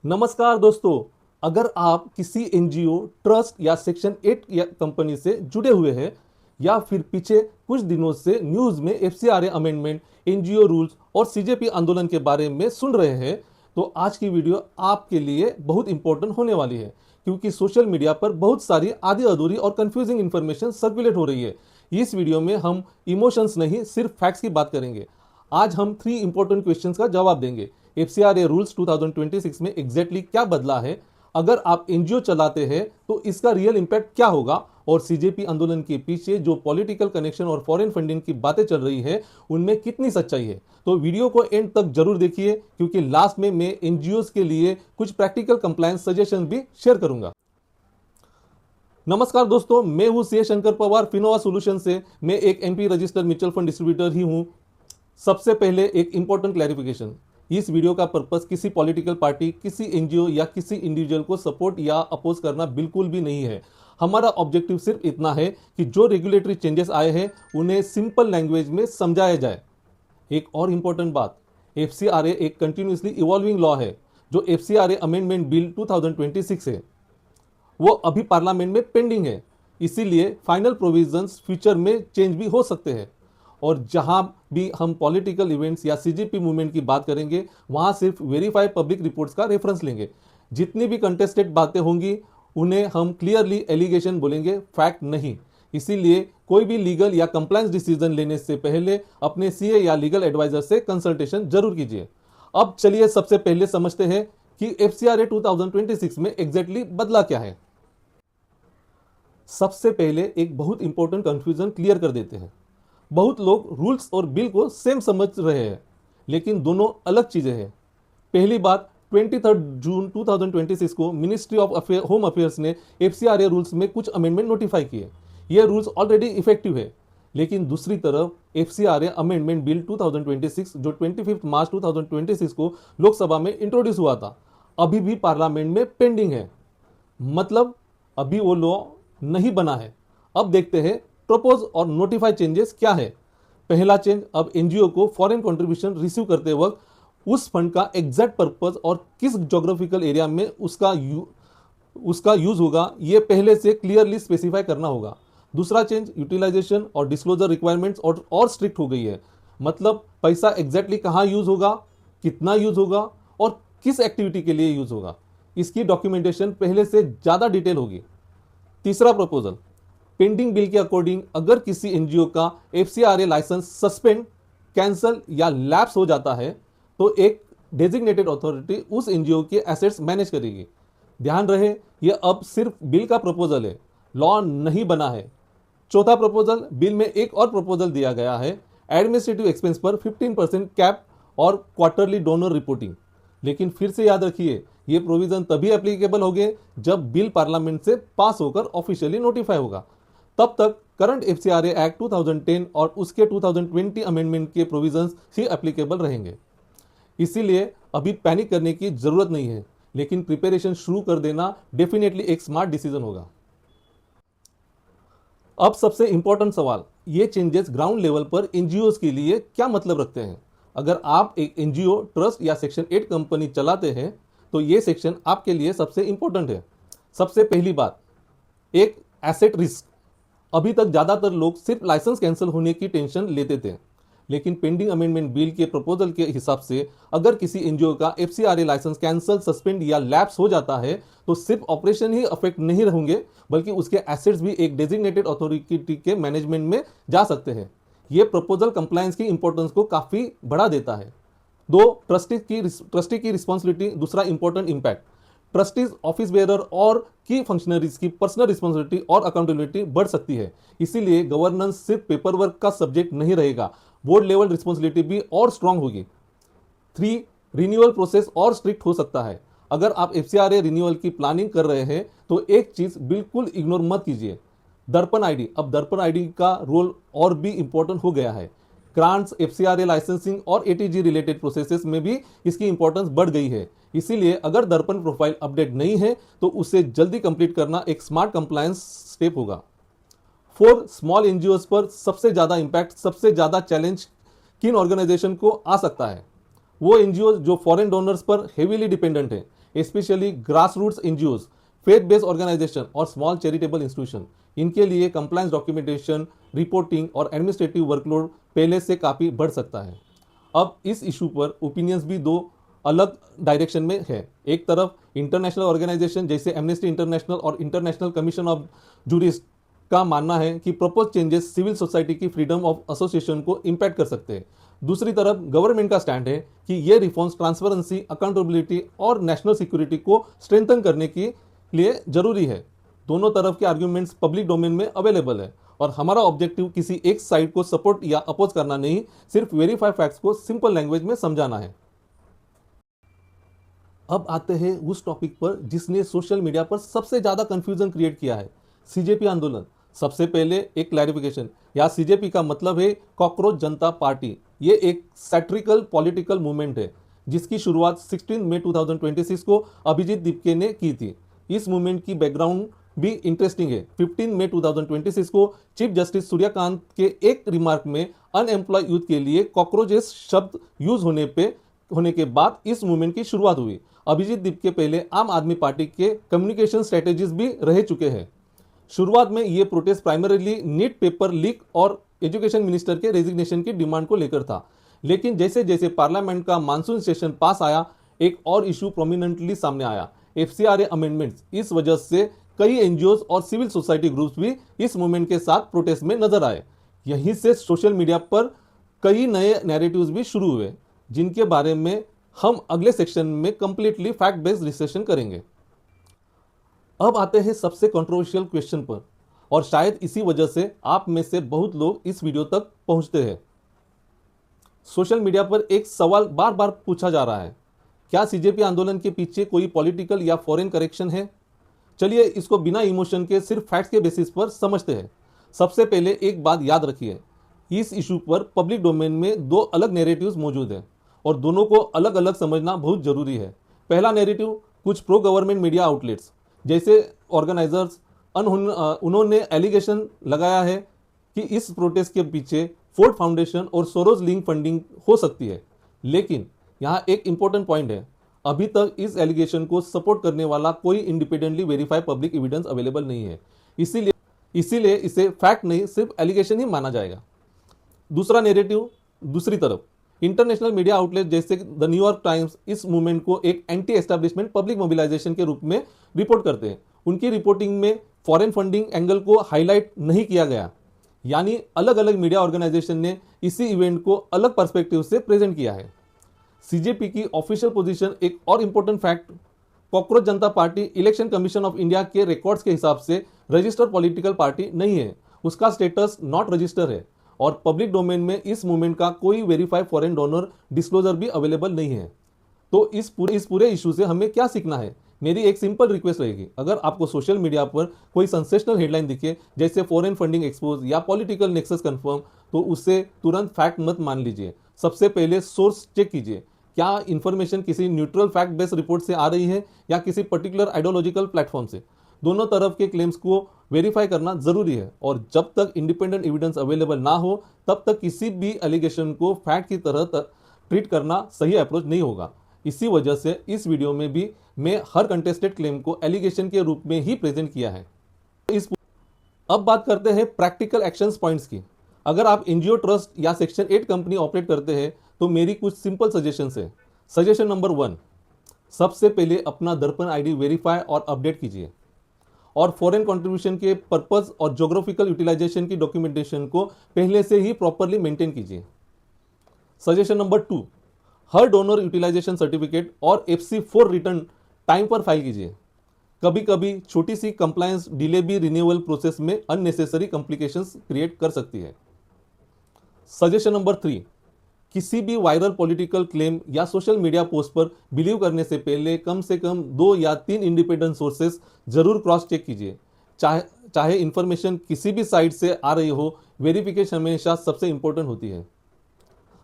नमस्कार दोस्तों। अगर आप किसी एनजीओ, ट्रस्ट या सेक्शन 8 या कंपनी से जुड़े हुए हैं या फिर पीछे कुछ दिनों से न्यूज में एफसीआरए अमेंडमेंट, एनजीओ रूल्स और सीजेपी आंदोलन के बारे में सुन रहे हैं, तो आज की वीडियो आपके लिए बहुत इंपॉर्टेंट होने वाली है, क्योंकि सोशल मीडिया पर बहुत सारी आधी अधूरी और कंफ्यूजिंग इंफॉर्मेशन सर्कुलेट हो रही है। इस वीडियो में हम इमोशंस नहीं, सिर्फ फैक्ट्स की बात करेंगे। आज हम 3 इंपॉर्टेंट क्वेश्चंस का जवाब देंगे। एफसीआरए रूल्स 2026 में एग्जैक्टली क्या बदला है, अगर आप एनजीओ चलाते हैं तो इसका रियल इंपैक्ट क्या होगा, और सीजेपी आंदोलन के पीछे जो पॉलिटिकल कनेक्शन और फॉरेन फंडिंग की बातें चल रही है उनमें कितनी सच्चाई है। तो वीडियो को एंड तक जरूर देखिए, क्योंकि लास्ट में मैं एनजीओ के लिए कुछ प्रैक्टिकल कंप्लायंस सजेशन भी शेयर करूंगा। नमस्कार दोस्तों, मैं हूं CA Shankar Pawar, Finova solution से। मैं एक MP registered mutual fund distributor ही हूं। सबसे पहले एक इंपॉर्टेंट क्लैरिफिकेशन, इस वीडियो का पर्पस किसी पॉलिटिकल पार्टी, किसी एनजीओ या किसी इंडिविजुअल को सपोर्ट या अपोज करना बिल्कुल भी नहीं है। हमारा ऑब्जेक्टिव सिर्फ इतना है कि जो रेगुलेटरी चेंजेस आए हैं उन्हें सिंपल लैंग्वेज में समझाया जाए। एक और इंपॉर्टेंट बात, एफसीआरए एक कंटिन्यूसली इवॉल्विंग लॉ है। जो एफसीआरए अमेंडमेंट बिल 2026 है वो अभी पार्लियामेंट में पेंडिंग है, इसीलिए फाइनल प्रोविजंस फ्यूचर में चेंज भी हो सकते हैं। और जहां भी हम पॉलिटिकल इवेंट्स या सीजीपी मूवमेंट की बात करेंगे वहां सिर्फ वेरीफाइड पब्लिक रिपोर्ट्स का रेफरेंस लेंगे। जितनी भी कंटेस्टेड बातें होंगी उन्हें हम क्लियरली एलिगेशन बोलेंगे, फैक्ट नहीं। इसीलिए कोई भी लीगल या कंप्लायंस डिसीजन लेने से पहले अपने सीए या लीगल एडवाइजर से कंसल्टेशन जरूर कीजिए। अब चलिए सबसे पहले समझते हैं कि एफसीआरए 2026 में एग्जैक्टली बदला क्या है। सबसे पहले एक बहुत इंपॉर्टेंट कंफ्यूजन क्लियर कर देते हैं। बहुत लोग रूल्स और बिल को सेम समझ रहे हैं, लेकिन दोनों अलग चीजें हैं। पहली बात, 23 जून 2026 को मिनिस्ट्री ऑफ होम अफेयर्स ने एफसीआरए रूल्स में कुछ अमेंडमेंट नोटिफाई किए। ये रूल्स ऑलरेडी इफेक्टिव है। लेकिन दूसरी तरफ एफसीआरए अमेंडमेंट बिल 2026 जो 25 मार्च 2026 को लोकसभा में इंट्रोड्यूस हुआ था, अभी भी पार्लियामेंट में पेंडिंग है। मतलब अभी वो लॉ नहीं बना है। अब देखते हैं प्रपोज और नोटिफाई चेंजेस क्या है। पहला चेंज, अब एनजीओ को फॉरेन कंट्रीब्यूशन रिसीव करते वक्त उस फंड का एग्जैक्ट पर्पस और किस ज्योग्राफिकल एरिया में उसका यूज होगा, यह पहले से क्लियरली स्पेसिफाई करना होगा। दूसरा चेंज, यूटिलाइजेशन और डिस्क्लोजर रिक्वायरमेंट्स और स्ट्रिक्ट हो गई है। मतलब पैसा एग्जैक्टली कहां यूज होगा, कितना यूज होगा और किस एक्टिविटी के लिए यूज होगा, इसकी डॉक्यूमेंटेशन पहले से ज्यादा डिटेल होगी। तीसरा प्रपोजल, पेंडिंग बिल के अकॉर्डिंग अगर किसी एनजीओ का एफसीआरए लाइसेंस सस्पेंड, कैंसल या लैप्स हो जाता है तो एक डेजिग्नेटेड अथॉरिटी उस एनजीओ के एसेट्स मैनेज करेगी। ध्यान रहे, यह अब सिर्फ बिल का प्रपोजल है, लॉ नहीं बना है। चौथा प्रपोजल, बिल में एक और प्रपोजल दिया गया है, एडमिनिस्ट्रेटिव एक्सपेंस पर 15% कैप और क्वार्टरली डोनर रिपोर्टिंग। लेकिन फिर से याद रखिए, ये प्रोविजन तभी एप्लीकेबल होंगे जब बिल पार्लियामेंट से पास होकर ऑफिशियली नोटिफाई होगा। तब तक करंट एफसीआरए एक्ट 2010 और उसके 2020 अमेंडमेंट के प्रोविजंस ही एप्लीकेबल रहेंगे। इसीलिए अभी पैनिक करने की जरूरत नहीं है, लेकिन प्रिपरेशन शुरू कर देना डेफिनेटली एक स्मार्ट डिसीजन होगा। अब सबसे इंपॉर्टेंट सवाल, ये चेंजेस ग्राउंड लेवल पर एनजीओ के लिए क्या मतलब रखते हैं। अगर आप एक एनजीओ, ट्रस्ट या सेक्शन 8 कंपनी चलाते हैं तो ये सेक्शन आपके लिए सबसे इंपॉर्टेंट है। सबसे पहली बात, एक एसेट रिस्क। अभी तक ज्यादातर लोग सिर्फ लाइसेंस कैंसिल होने की टेंशन लेते थे, लेकिन पेंडिंग अमेंडमेंट बिल के प्रपोजल के हिसाब से अगर किसी एनजीओ का एफसीआरए लाइसेंस कैंसिल, सस्पेंड या लैप्स हो जाता है तो सिर्फ ऑपरेशन ही अफेक्ट नहीं होंगे, बल्कि उसके एसेट्स भी एक डेजिग्नेटेड अथॉरिटी के मैनेजमेंट में जा सकते हैं। यह प्रपोजल कंप्लायंस की इंपॉर्टेंस को काफी बढ़ा देता है। दो, ट्रस्टी की रिस्पॉन्सिबिलिटी, दूसरा important impact. Trustees, office bearer और की फंक्शनरीज की पर्सनल रिस्पॉन्सिबिलिटी और अकाउंटेबिलिटी बढ़ सकती है। इसीलिए गवर्नेंस सिर्फ पेपर वर्क का सब्जेक्ट नहीं रहेगा, बोर्ड लेवल रिस्पॉन्सिबिलिटी भी और स्ट्रांग होगी। 3, रिन्यूअल प्रोसेस और स्ट्रिक्ट हो सकता है। अगर आप एफसीआरए रिन्यूअल की प्लानिंग कर रहे हैं तो एक चीज बिल्कुल इग्नोर मत कीजिए, दर्पण आईडी। अब दर्पण आईडी का रोल और भी इंपॉर्टेंट हो गया है। ग्रांट्स, एफसीआरए लाइसेंसिंग और एटीजी रिलेटेड प्रोसेसेस में भी इसकी इंपॉर्टेंस बढ़ गई है। इसीलिए अगर दर्पण प्रोफाइल अपडेट नहीं है तो उसे जल्दी कंप्लीट करना एक स्मार्ट कंप्लायंस स्टेप होगा। 4, स्मॉल एनजीओज पर सबसे ज्यादा इंपैक्ट, सबसे ज्यादा चैलेंज किन ऑर्गेनाइजेशन को आ सकता है। वो एनजीओ जो फॉरेन डोनर्स पर हेवीली डिपेंडेंट है, specially grass roots NGO, faith based organization और स्मॉल चैरिटेबल इंस्टीट्यूशन। इनके लिए कंप्लायंस डॉक्यूमेंटेशन, रिपोर्टिंग और एडमिनिस्ट्रेटिव वर्कलोड पहले से काफ़ी बढ़ सकता है। अब इस इशू पर ओपिनियंस भी दो अलग डायरेक्शन में है। एक तरफ इंटरनेशनल ऑर्गेनाइजेशन जैसे एमनेस्टी इंटरनेशनल और इंटरनेशनल कमीशन ऑफ जूरिस्ट का मानना है कि प्रपोज चेंजेस सिविल सोसाइटी की फ्रीडम ऑफ एसोसिएशन को इम्पैक्ट कर सकते हैं। दूसरी तरफ गवर्नमेंट का स्टैंड है कि ये रिफॉर्म्स ट्रांसपेरेंसी, अकाउंटेबिलिटी और नेशनल सिक्योरिटी को स्ट्रेंथन करने के लिए जरूरी है। दोनों तरफ के आर्ग्यूमेंट्स पब्लिक डोमेन में अवेलेबल है और हमारा ऑब्जेक्टिव किसी एक साइड को सपोर्ट या अपोज करना नहीं, सिर्फ वेरीफाई फैक्ट्स को सिंपल लैंग्वेज में समझाना है। अब आते हैं उस टॉपिक पर जिसने सोशल मीडिया पर सबसे ज्यादा कंफ्यूजन क्रिएट किया है, सीजेपी आंदोलन। सबसे पहले एक क्लैरिफिकेशन, या सीजेपी का मतलब है कॉकरोच जनता पार्टी। ये एक सैट्रिकल पॉलिटिकल मूवमेंट है जिसकी शुरुआत 16 मई 2026 को अभिजीत दीपके ने की थी। इस मूवमेंट की बैकग्राउंड भी इंटरेस्टिंग है। 15 मई 2026 को चीफ जस्टिस सूर्यकांत के एक रिमार्क में अनएम्प्लॉय यूथ के लिए कॉकरोचेस शब्द यूज होने के बाद इस मूवमेंट की शुरुआत हुई। अभिजीत दीपके पहले आम आदमी पार्टी के कम्युनिकेशन स्ट्रेटेजीज भी रह चुके हैं। शुरुआत में ये protest primarily NEET paper leak और एजुकेशन मिनिस्टर के रेजिग्नेशन की डिमांड को लेकर था, लेकिन जैसे जैसे पार्लियामेंट का मानसून सेशन पास आया, एक और इशू प्रोमिनेंटली सामने आया, एफसीआरए अमेंडमेंट्स। इस वजह से कई एनजीओ और सिविल सोसाइटी ग्रुप्स भी इस मूवमेंट के साथ प्रोटेस्ट में नजर आए। यहीं से सोशल मीडिया पर कई नए नैरेटिव्स भी शुरू हुए, जिनके बारे में हम अगले सेक्शन में कंप्लीटली फैक्ट बेस्ड डिस्कशन करेंगे। अब आते हैं सबसे कंट्रोवर्शियल क्वेश्चन पर, और शायद इसी वजह से आप में से बहुत लोग इस वीडियो तक पहुंचते हैं। सोशल मीडिया पर एक सवाल बार बार पूछा जा रहा है, क्या सीजेपी आंदोलन के पीछे कोई पॉलिटिकल या फॉरेन करेक्शन है? चलिए इसको बिना इमोशन के सिर्फ फैक्ट्स के बेसिस पर समझते हैं। सबसे पहले एक बात याद रखिए, इस इशू पर पब्लिक डोमेन में दो अलग नैरेटिव्स मौजूद हैं और दोनों को अलग अलग समझना बहुत जरूरी है। पहला नैरेटिव, कुछ प्रो गवर्नमेंट मीडिया आउटलेट्स जैसे ऑर्गेनाइजर्स, उन्होंने एलिगेशन लगाया है कि इस प्रोटेस्ट के पीछे फोर्ड फाउंडेशन और सोरोस लिंक फंडिंग हो सकती है। लेकिन यहाँ एक इंपॉर्टेंट पॉइंट है, अभी तक इस एलिगेशन को सपोर्ट करने वाला कोई independently verify public evidence available नहीं है, इसीलिए इसे फैक्ट नहीं, सिर्फ एलिगेशन ही माना जाएगा। दूसरा नैरेटिव, दूसरी तरफ इंटरनेशनल मीडिया आउटलेट जैसे द न्यूयॉर्क टाइम्स इस मूवमेंट को एक एंटी एस्टैब्लिशमेंट पब्लिक मोबिलाइजेशन के रूप में रिपोर्ट करते हैं। उनकी रिपोर्टिंग में फॉरेन फंडिंग एंगल को हाईलाइट नहीं किया गया, यानी अलग अलग मीडिया ऑर्गेनाइजेशन ने इसी इवेंट को अलग पर्सपेक्टिव से प्रेजेंट किया है। सीजेपी की ऑफिशियल पोजीशन, एक और important fact, cockroach Janata party election commission of India के रिकॉर्ड्स के हिसाब से रजिस्टर्ड पॉलिटिकल पार्टी नहीं है, उसका स्टेटस नॉट रजिस्टर है और पब्लिक डोमेन में इस मूवमेंट का कोई वेरीफाइड फॉरेन डोनर डिस्क्लोजर भी अवेलेबल नहीं है। तो इस पूरे इशू से हमें क्या सीखना है? मेरी एक सिंपल रिक्वेस्ट रहेगी, अगर आपको सोशल मीडिया पर कोई सेंसेशनल हेडलाइन दिखे जैसे फॉरेन फंडिंग एक्सपोज या पॉलिटिकल नेक्सस कंफर्म, तो उससे तुरंत फैक्ट मत मान लीजिए। सबसे पहले सोर्स चेक कीजिए, क्या इंफॉर्मेशन किसी न्यूट्रल फैक्ट बेस्ड रिपोर्ट से आ रही है या किसी पर्टिकुलर आइडियोलॉजिकल प्लेटफॉर्म से। दोनों तरफ के क्लेम्स को वेरीफाई करना जरूरी है और जब तक इंडिपेंडेंट एविडेंस अवेलेबल ना हो तब तक किसी भी एलिगेशन को फैक्ट की तरह ट्रीट करना सही अप्रोच नहीं होगा। इसी वजह से इस वीडियो में भी मैं हर कंटेस्टेड क्लेम को एलिगेशन के रूप में ही प्रेजेंट किया है। अब बात करते हैं प्रैक्टिकल एक्शंस पॉइंट्स की। अगर आप एनजीओ, ट्रस्ट या सेक्शन 8 कंपनी ऑपरेट करते हैं तो मेरी कुछ सिंपल सजेशंस है। सजेशन नंबर 1, सबसे पहले अपना दर्पण आईडी वेरीफाई और अपडेट कीजिए और फॉरेन कंट्रीब्यूशन के पर्पस और ज्योग्राफिकल यूटिलाइजेशन की डॉक्यूमेंटेशन को पहले से ही प्रॉपर्ली मेंटेन कीजिए। सजेशन नंबर 2, हर डोनर यूटिलाइजेशन सर्टिफिकेट और FC4 रिटर्न टाइम पर फाइल कीजिए। कभी कभी छोटी सी कंप्लायंस डिले भी रिन्यूअल प्रोसेस में अननेसेसरी कॉम्प्लिकेशंस क्रिएट कर सकती है। सजेशन नंबर 3, किसी भी वायरल पॉलिटिकल क्लेम या सोशल मीडिया पोस्ट पर बिलीव करने से पहले कम से कम 2 या 3 इंडिपेंडेंट सोर्सेस जरूर क्रॉस चेक कीजिए। चाहे इंफॉर्मेशन किसी भी साइट से आ रही हो, वेरिफिकेशन हमेशा सबसे इंपॉर्टेंट होती है।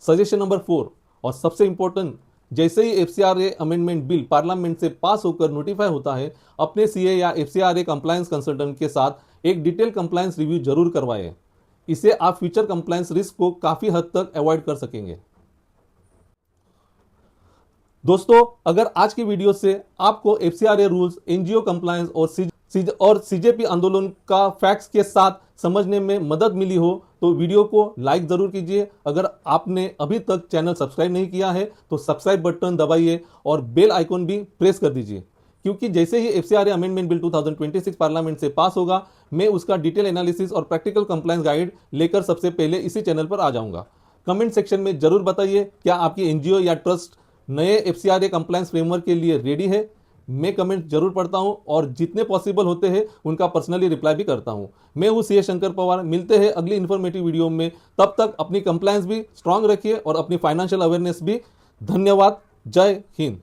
सजेशन नंबर 4 और सबसे इंपॉर्टेंट, जैसे ही एफसीआरए अमेंडमेंट बिल पार्लियामेंट से पास होकर नोटिफाई होता है, अपने सीए या एफसीआरए कंप्लायंस कंसल्टेंट के साथ एक डिटेल कंप्लायंस रिव्यू जरूर करवाएं। इसे आप फ्यूचर कंप्लायंस रिस्क को काफी हद तक अवॉइड कर सकेंगे। दोस्तों, अगर आज की वीडियो से आपको एफसीआरए रूल्स, एनजीओ कंप्लायंस और सीजेपी आंदोलन का फैक्ट्स के साथ समझने में मदद मिली हो तो वीडियो को लाइक जरूर कीजिए। अगर आपने अभी तक चैनल सब्सक्राइब नहीं किया है तो सब्सक्राइब बटन दबाइए और बेल आइकॉन भी प्रेस कर दीजिए, क्योंकि जैसे ही एफसीआरए अमेंडमेंट बिल 2026 पार्लियामेंट से पास होगा, मैं उसका डिटेल एनालिसिस और प्रैक्टिकल कंप्लायंस गाइड लेकर सबसे पहले इसी चैनल पर आ जाऊंगा। कमेंट सेक्शन में जरूर बताइए क्या आपकी एनजीओ या ट्रस्ट नए एफसीआरए कंप्लायंस फ्रेमवर्क के लिए रेडी है। मैं कमेंट जरूर पढ़ता हूं और जितने पॉसिबल होते हैं उनका पर्सनली रिप्लाई भी करता हूं। मैं हूं सीए शंकर पवार। मिलते हैं अगली इन्फॉर्मेटिव वीडियो में। तब तक अपनी कंप्लायंस भी स्ट्रांग रखिए और अपनी फाइनेंशियल अवेयरनेस भी। धन्यवाद। जय हिंद।